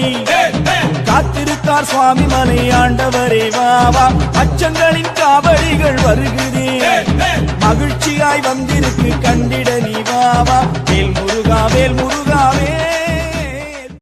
உன்னை காத்திருக்கார் சுவாமி மலை ஆண்டவரே வாவா. அச்சங்களின் காவடிகள் வருகிறே மகிழ்ச்சியாய் வந்திருக்கு கண்